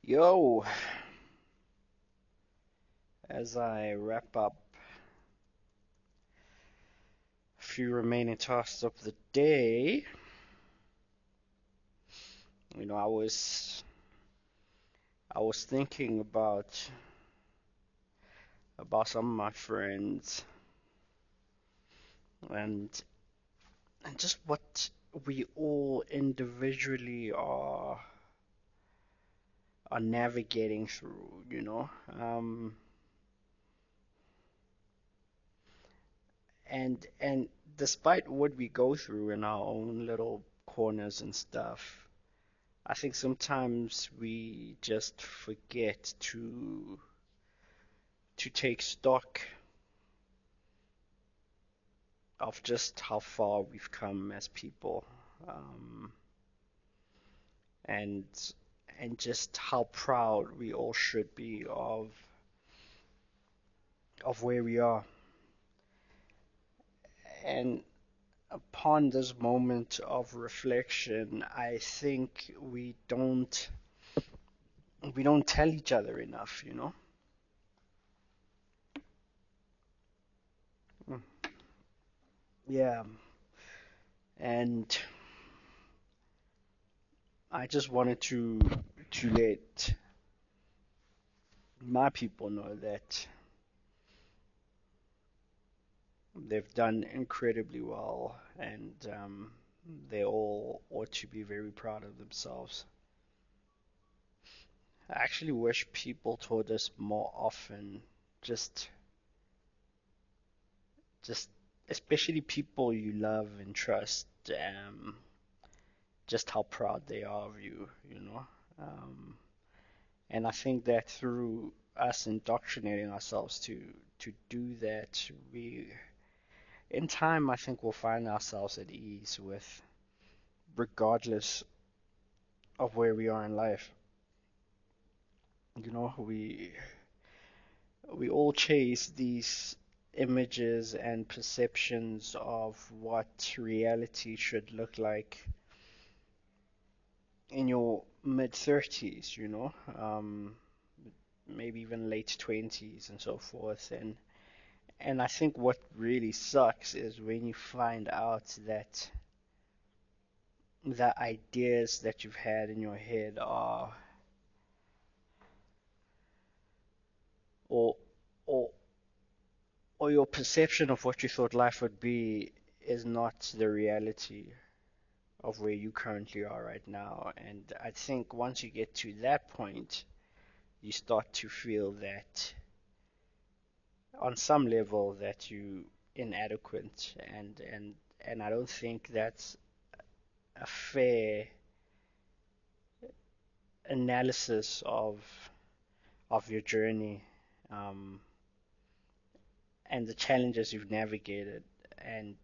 Yo, as I wrap up a few remaining tasks of the day, you know, I was thinking about some of my friends and and just what we all individually are navigating through, you know. And despite what we go through in our own little corners and stuff, I think sometimes we just forget to take stock of just how far we've come as people, um, and and just how proud we all should be of where we are. And upon this moment of reflection, I think we don't tell each other enough, you know? Mm. Yeah, and I just wanted to let my people know that they've done incredibly well, and they all ought to be very proud of themselves. I actually wish people told us more often, just just especially people you love and trust, just how proud they are of you, you know. Um, and I think that through us indoctrinating ourselves to do that, we in time I think we'll find ourselves at ease with regardless of where we are in life. You know, we all chase these images and perceptions of what reality should look like in your mid 30s, you know, maybe even late 20s and so forth. And I think what really sucks is when you find out that the ideas that you've had in your head are or or or your perception of what you thought life would be is not the reality of where you currently are right now. And I think once you get to that point, you start to feel that on some level that you inadequate, and I don't think that's a fair analysis of your journey, um, and the challenges you've navigated, and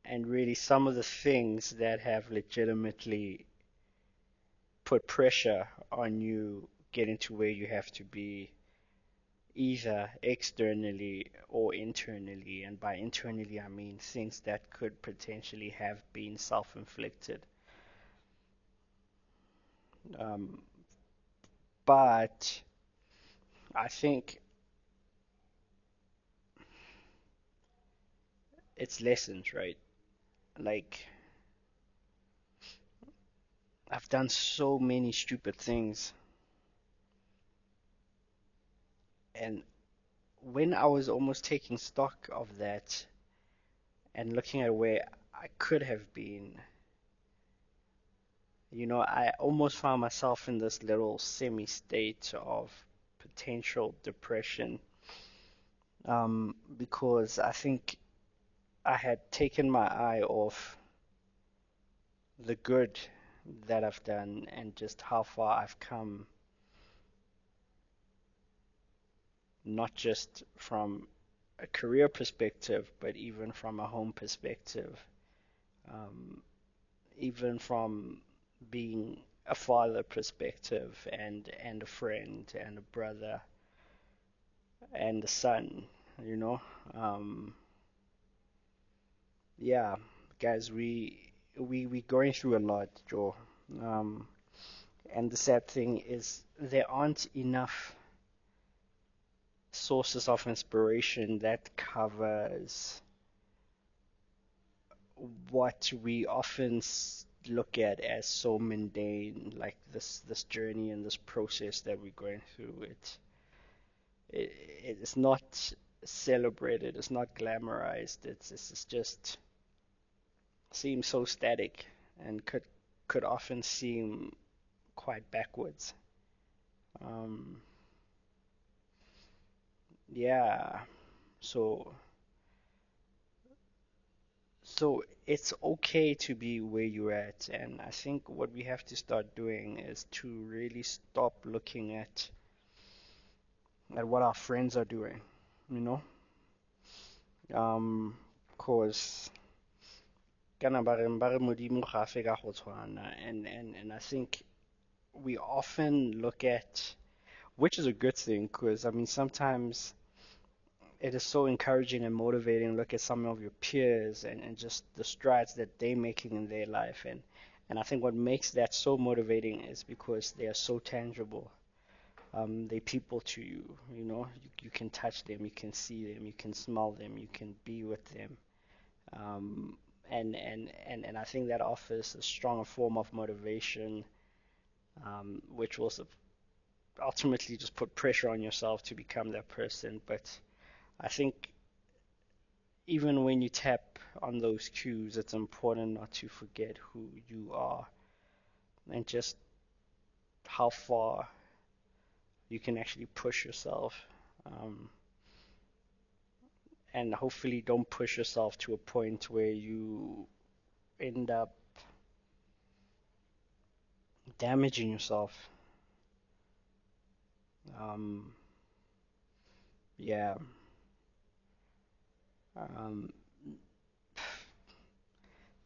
and really some of the things that have legitimately put pressure on you getting to where you have to be, either externally or internally. And by internally, I mean things that could potentially have been self-inflicted. Um, but I think it's lessons, right? Like, I've done so many stupid things, and when I was almost taking stock of that and looking at where I could have been, you know, I almost found myself in this little semi state of potential depression, because I think I had taken my eye off the good that I've done and just how far I've come, not just from a career perspective, but even from a home perspective, um, even from being a father perspective and a friend and a brother and a son, you know. Um, yeah, guys, we going through a lot, Joe. Um, And the sad thing is there aren't enough sources of inspiration that covers what we often look at as so mundane, like this journey and this process that we're going through. It it's not celebrated, it's not glamorized. It's just seems so static and could often seem quite backwards. Um, yeah, so so it's okay to be where you're at, and I think what we have to start doing is to really stop looking at what our friends are doing, you know? Um, 'Cause kana ba re Modimo ga a fe ka go tshwana, and I think we often look at, which is a good thing, because I mean sometimes it is so encouraging and motivating. Look at some of your peers and just the strides that they're making in their life, and I think what makes that so motivating is because they are so tangible. They people to you, you know. You can touch them, you can see them, you can smell them, you can be with them. Um, and I think that offers a stronger form of motivation, which will ultimately just put pressure on yourself to become that person. But I think even when you tap on those cues, it's important not to forget who you are and just how far you can actually push yourself. Um, and hopefully don't push yourself to a point where you end up damaging yourself. Um, yeah. Um,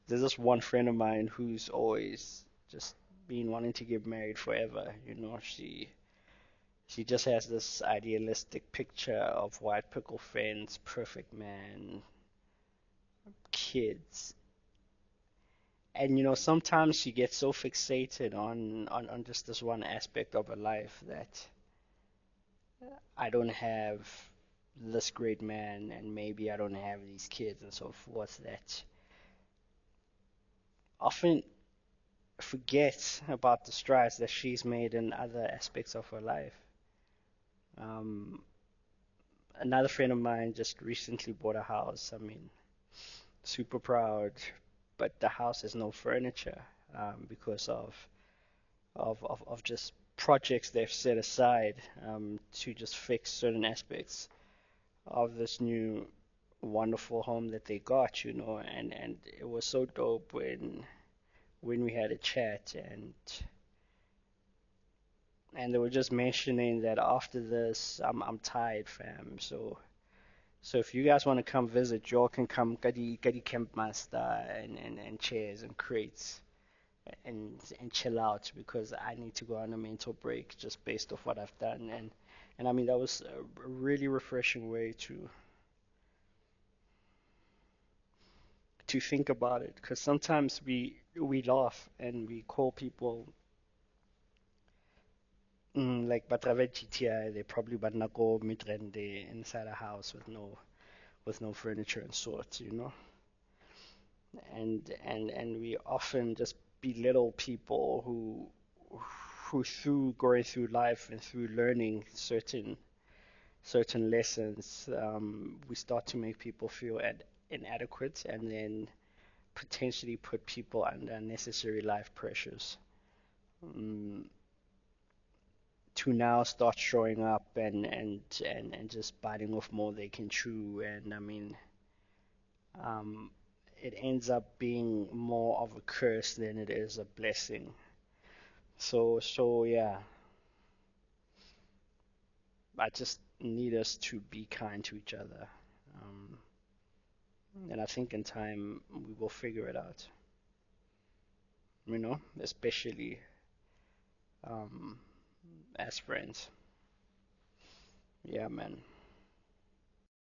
there's this one friend of mine who's always just been wanting to get married forever. You know, she just has this idealistic picture of white pickle friends, perfect man, kids. And you know, sometimes she gets so fixated on just this one aspect of her life that I don't have this great man and maybe I don't have these kids and so forth, that often forget about the strides that she's made in other aspects of her life. Um, Another friend of mine just recently bought a house. I mean, super proud, but the house has no furniture, because of just projects they've set aside, to just fix certain aspects of this new wonderful home that they got, you know. And it was so dope when we had a chat, and they were just mentioning that after this, I'm tired, fam. So if you guys want to come visit, y'all can come kadi camp master and chairs and crates and chill out, because I need to go on a mental break just based off what I've done. And I mean that was a really refreshing way to think about it, because sometimes we laugh and we call people, like Batravet GTI, they probably but not go Midrand inside a house with no furniture and sorts, you know. And we often just belittle people who through going through life and through learning certain lessons, we start to make people feel inadequate, and then potentially put people under unnecessary life pressures, um, to now start showing up and just biting off more they can chew. And I mean, um, it ends up being more of a curse than it is a blessing. So yeah, I just need us to be kind to each other. Um, and I think in time we will figure it out, you know, especially, um, as friends. Yeah, man.